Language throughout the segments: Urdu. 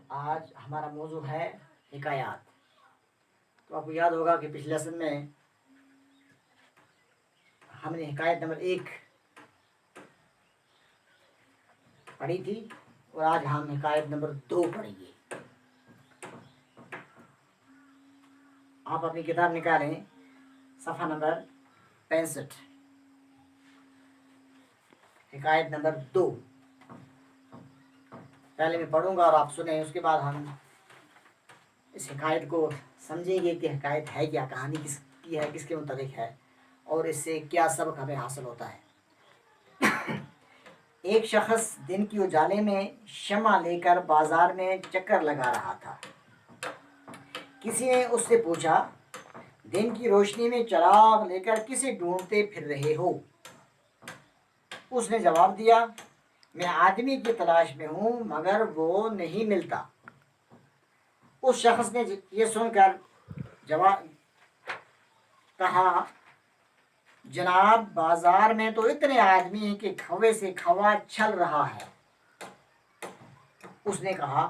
آج ہمارا موضوع ہے حکایات۔ تو آپ کو یاد ہوگا کہ پچھلے لیسن میں ہم نے حکایت نمبر 1 پڑھی تھی اور آج ہم حکایت نمبر 2 پڑھیں گے۔ آپ اپنی کتاب نکالیں، صفحہ نمبر 65، حکایت نمبر 2۔ پہلے میں پڑھوں گا اور آپ سنیں، اس کے بعد ہم اس حکایت کو سمجھیں گے کہ حکایت ہے کیا، کہانی کس کی ہے، کس کے متعلق ہے اور اس سے کیا سبق ہمیں حاصل ہوتا ہے۔ ایک شخص دن کی اجالے میں شمع لے کر بازار میں چکر لگا رہا تھا۔ کسی نے اس سے پوچھا، دن کی روشنی میں چراغ لے کر کسے ڈھونڈتے پھر رہے ہو؟ اس نے جواب دیا، میں آدمی کی تلاش میں ہوں مگر وہ نہیں ملتا۔ اس شخص نے یہ سن کر جواب کہا، جناب بازار میں تو اتنے آدمی ہیں کہ کھوے سے کھوا چھل رہا ہے۔ اس نے کہا،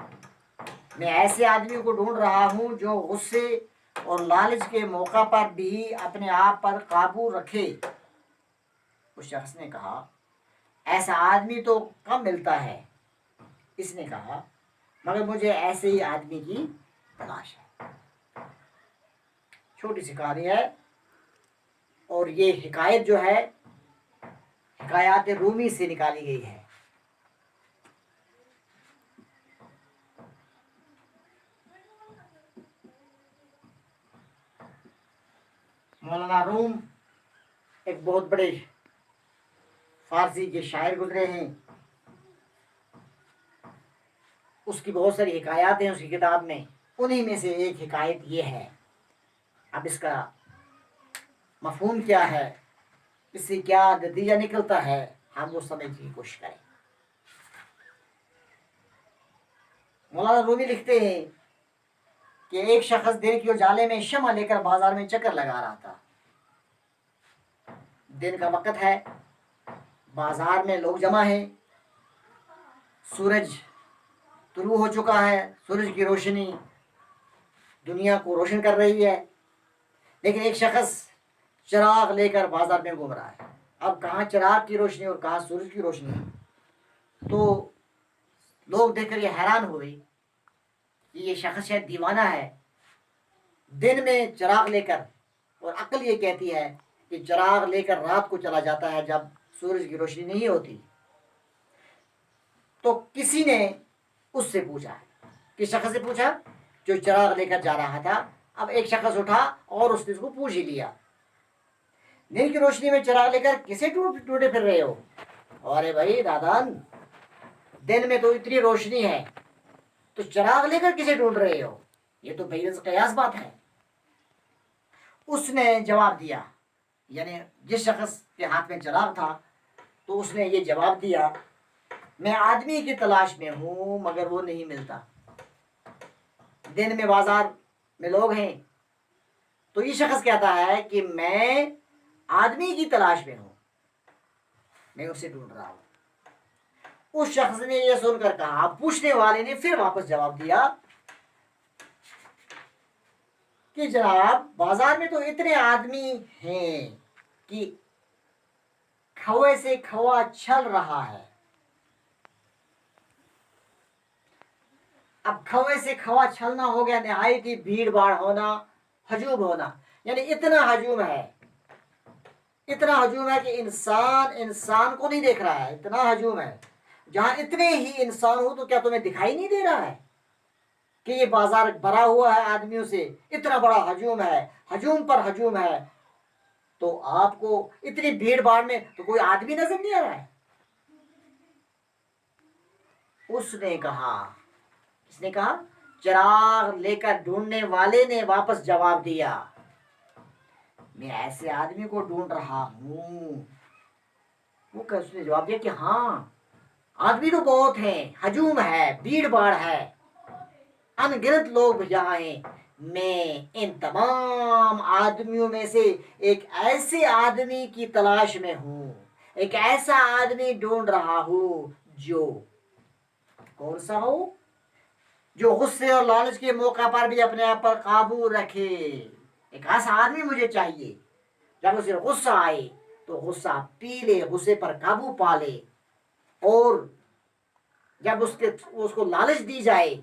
میں ایسے آدمی کو ڈھونڈ رہا ہوں جو غصے اور لالچ کے موقع پر بھی اپنے آپ پر قابو رکھے۔ اس شخص نے کہا، ایسا آدمی تو کم ملتا ہے۔ اس نے کہا، مگر مجھے ایسے ہی آدمی کی تلاش ہے۔ چھوٹی سی کہانی ہے اور یہ حکایت جو ہے حکایات رومی سے نکالی گئی ہے۔ مولانا روم ایک بہت بڑے فارسی کے شاعر گزرے ہیں۔ اس کی بہت ساری حکایات ہیں اس کی کتاب میں، انہی میں سے ایک حکایت یہ ہے۔ اب اس کا مفہوم کیا ہے، اس سے کیا نتیجہ نکلتا ہے، ہم وہ سمجھنے کی کوشش کریں۔ مولانا رومی لکھتے ہیں کہ ایک شخص دن کے اجالے میں شمع لے کر بازار میں چکر لگا رہا تھا۔ دن کا وقت ہے، بازار میں لوگ جمع ہیں، سورج طلوع ہو چکا ہے، سورج کی روشنی دنیا کو روشن کر رہی ہے، لیکن ایک شخص چراغ لے کر بازار میں گھوم رہا ہے۔ اب کہاں چراغ کی روشنی اور کہاں سورج کی روشنی؟ تو لوگ دیکھ کر یہ حیران ہوئے کہ یہ شخص شاید دیوانہ ہے، دن میں چراغ لے کر، اور عقل یہ کہتی ہے کہ چراغ لے کر رات کو چلا جاتا ہے جب سورج کی روشنی نہیں ہوتی۔ تو کسی نے اس سے پوچھا، کس شخص سے پوچھا؟ جو چراغ لے کر جا رہا تھا۔ اب ایک شخص اٹھا اور اس نے اس کو پوچھ ہی لیا، دن کی روشنی میں چراغ لے کر کسے ڈھونڈے پھر رہے ہو؟ ارے بھائی دادان، دن میں تو اتنی روشنی ہے، تو چراغ لے کر کسے ڈھونڈ رہے ہو؟ یہ تو بے قیاس بات ہے۔ اس نے جواب دیا، یعنی جس شخص کے ہاتھ میں چراغ تھا تو اس نے یہ جواب دیا، میں آدمی کی تلاش میں ہوں مگر وہ نہیں ملتا۔ دن میں بازار میں لوگ ہیں تو یہ شخص کہتا ہے کہ میں آدمی کی تلاش میں ہوں، میں اسے ڈھونڈ رہا ہوں۔ اس شخص نے یہ سن کر کہا، پوچھنے والے نے پھر واپس جواب دیا کہ جناب بازار میں تو اتنے آدمی ہیں کہ کھوے سے کھوا چھل رہا ہے۔ اب کھوے سے کھوا چھلنا ہو گیا نہایت ہی بھیڑ باڑ ہونا، ہجوم ہونا، یعنی اتنا ہجوم ہے کہ انسان کو نہیں دیکھ رہا ہے، اتنا ہجوم ہے۔ جہاں اتنے ہی انسان ہو تو کیا تمہیں دکھائی نہیں دے رہا ہے کہ یہ بازار بھرا ہوا ہے آدمیوں سے، اتنا بڑا ہجوم ہے، ہجوم پر ہجوم ہے، تو آپ کو اتنی بھیڑ باڑ میں تو کوئی آدمی نظر نہیں آ رہا ہے؟ اس نے کہا، چراغ لے کر ڈھونڈنے والے نے واپس جواب دیا، میں ایسے آدمی کو ڈھونڈ رہا ہوں۔ اس نے جواب دیا کہ ہاں، آدمی تو بہت ہیں، ہجوم ہے، بھیڑ باڑ ہے، ان گنت لوگ یہاں ہیں، میں ان تمام آدمیوں میں سے ایک ایسے آدمی کی تلاش میں ہوں، ایک ایسا آدمی ڈھونڈ رہا ہوں جو کون سا ہو؟ جو غصے اور لالچ کے موقع پر بھی اپنے آپ پر قابو رکھے. ایک ایسا آدمی مجھے چاہیے جب اسے غصہ آئے تو غصہ پی لے, غصے پر قابو پا لے, اور جب اس کو لالچ دی جائے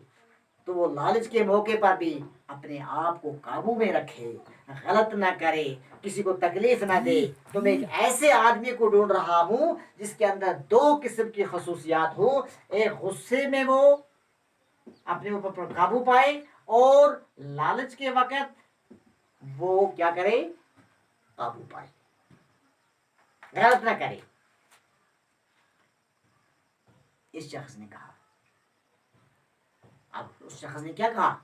تو وہ لالچ کے موقع پر بھی اپنے آپ کو قابو میں رکھے, غلط نہ کرے, کسی کو تکلیف نہ دے. تو میں ایک ایسے آدمی کو ڈھونڈ رہا ہوں جس کے اندر 2 قسم کی خصوصیات ہوں. ایک غصے میں وہ اپنے اوپر پر قابو پائے, اور لالچ کے وقت وہ کیا کرے, قابو پائے, غلط نہ کرے. اس شخص نے کہا, اب اس شخص نے کیا کہا,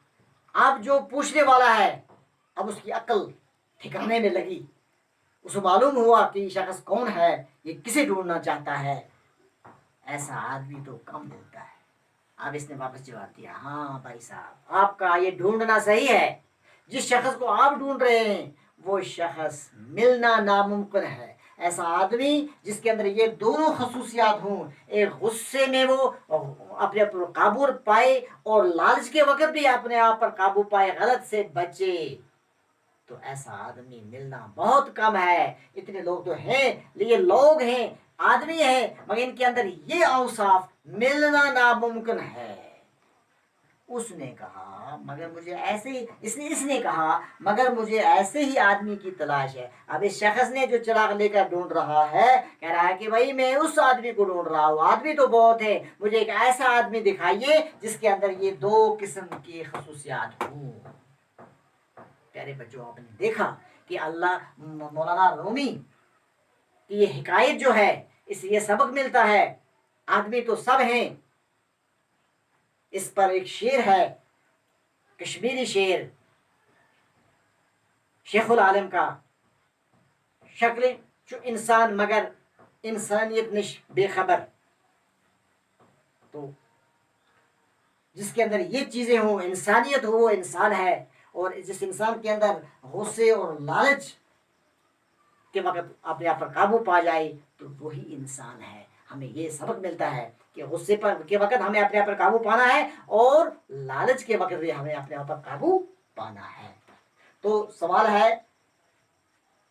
اب جو پوچھنے والا ہے اب اس کی عقل ٹھکانے میں لگی, اسے معلوم ہوا کہ یہ شخص کون ہے, یہ کسے ڈھونڈنا چاہتا ہے. ایسا آدمی تو کم ڈھونڈتا ہے. اب اس نے واپس جواب دیا, ہاں بھائی صاحب آپ کا یہ ڈھونڈنا صحیح ہے. جس شخص کو آپ ڈھونڈ رہے ہیں وہ شخص ملنا ناممکن ہے. ایسا آدمی جس کے اندر یہ دونوں خصوصیات ہوں, ایک غصے میں وہ اپنے پر قابو پائے اور لالچ کے وقت بھی اپنے آپ پر قابو پائے, غلط سے بچے, تو ایسا آدمی ملنا بہت کم ہے. اتنے لوگ تو ہیں, یہ لوگ ہیں, آدمی ہیں, مگر ان کے اندر یہ اوصاف ملنا ناممکن ہے. اس نے کہا مگر مجھے ایسے ہی اس نے کہا مگر مجھے ایسے ہی آدمی کی تلاش ہے. اب اس شخص نے جو چراغ لے کر ڈھونڈ رہا ہے کہہ رہا ہے کہ بھائی میں اس آدمی کو ڈھونڈ رہا ہوں, آدمی تو بہت ہے, مجھے ایک ایسا آدمی دکھائیے جس کے اندر یہ 2 قسم کی خصوصیات ہوں. پیارے بچوں, آپ نے دیکھا کہ مولانا رومی کی یہ حکایت جو ہے, اس سے یہ سبق ملتا ہے, آدمی تو سب ہیں. اس پر ایک شعر ہے, کشمیری شعر, شیخ العالم کا, شکل چو انسان مگر انسانیت نش بے خبر. تو جس کے اندر یہ چیزیں ہوں, انسانیت ہو, وہ انسان ہے, اور جس انسان کے اندر غصے اور لالچ کے وقت اپنے آپ پر قابو پا جائے تو وہی انسان ہے. ہمیں یہ سبق ملتا ہے کہ غصے کے وقت ہمیں اپنے آپ پر قابو پانا ہے, اور لالچ کے وقت بھی ہمیں اپنے آپ پر قابو پانا ہے. تو سوال ہے,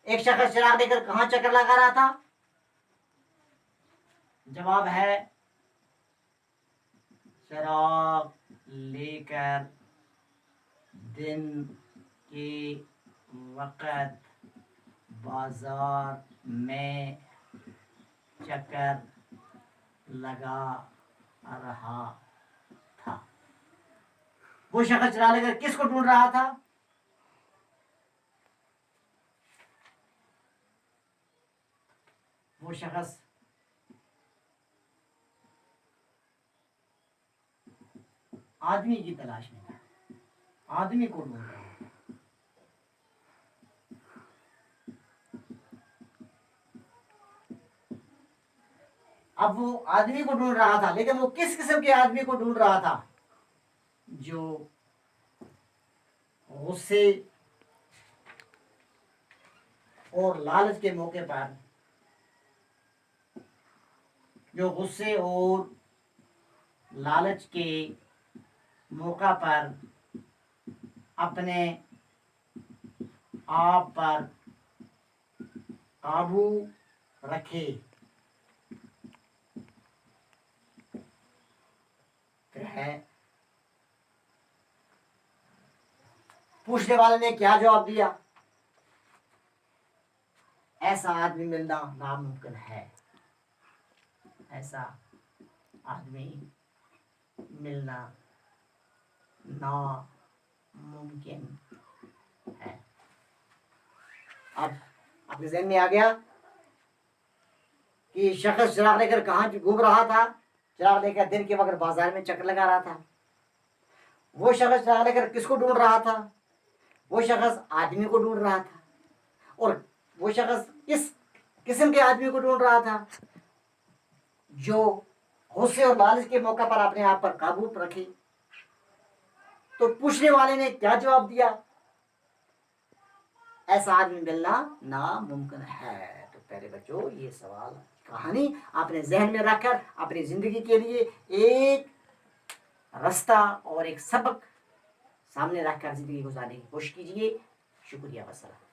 ایک شخص چراغ لے کر کہاں چکر لگا رہا تھا؟ جواب ہے, چراغ لے کر دن کے وقت بازار میں چکر لگا رہا تھا. وہ شخص چراغ لے کر کس کو ڈھونڈ رہا تھا؟ وہ شخص آدمی کی تلاش میں تھا, آدمی کو ڈھونڈ رہا تھا. اب وہ آدمی کو ڈھونڈ رہا تھا, لیکن وہ کس قسم کے آدمی کو ڈھونڈ رہا تھا؟ جو غصے اور لالچ کے موقع پر, جو غصے اور لالچ کے موقع پر اپنے آپ پر قابو رکھے. ہے پوچھنے والے نے کیا جواب دیا؟ ایسا آدمی ملنا ناممکن ہے. ایسا آدمی ملنا ناممکن ہے. اب اپنے ذہن میں آ گیا کہ شخص چراغ لے کر کہاں گھوم رہا تھا؟ چراغ لے کر دن کے وقت بازار میں چکر لگا رہا تھا. وہ شخص چراغ لے کر کس کو ڈھونڈ رہا تھا؟ وہ شخص آدمی کو ڈھونڈ رہا تھا. اور وہ شخص کس قسم کے آدمی کو ڈھونڈ رہا تھا؟ جو غصے اور لالچ کے موقع پر اپنے آپ پر قابو رکھے. تو پوچھنے والے نے کیا جواب دیا؟ ایسا آدمی ملنا ناممکن ہے. تو پیارے بچوں, یہ سوال کہانی اپنے ذہن میں رکھ کر اپنی زندگی کے لیے ایک راستہ اور ایک سبق سامنے رکھ کر زندگی گزارنے کی کوشش کیجیے. شکریہ وسلام.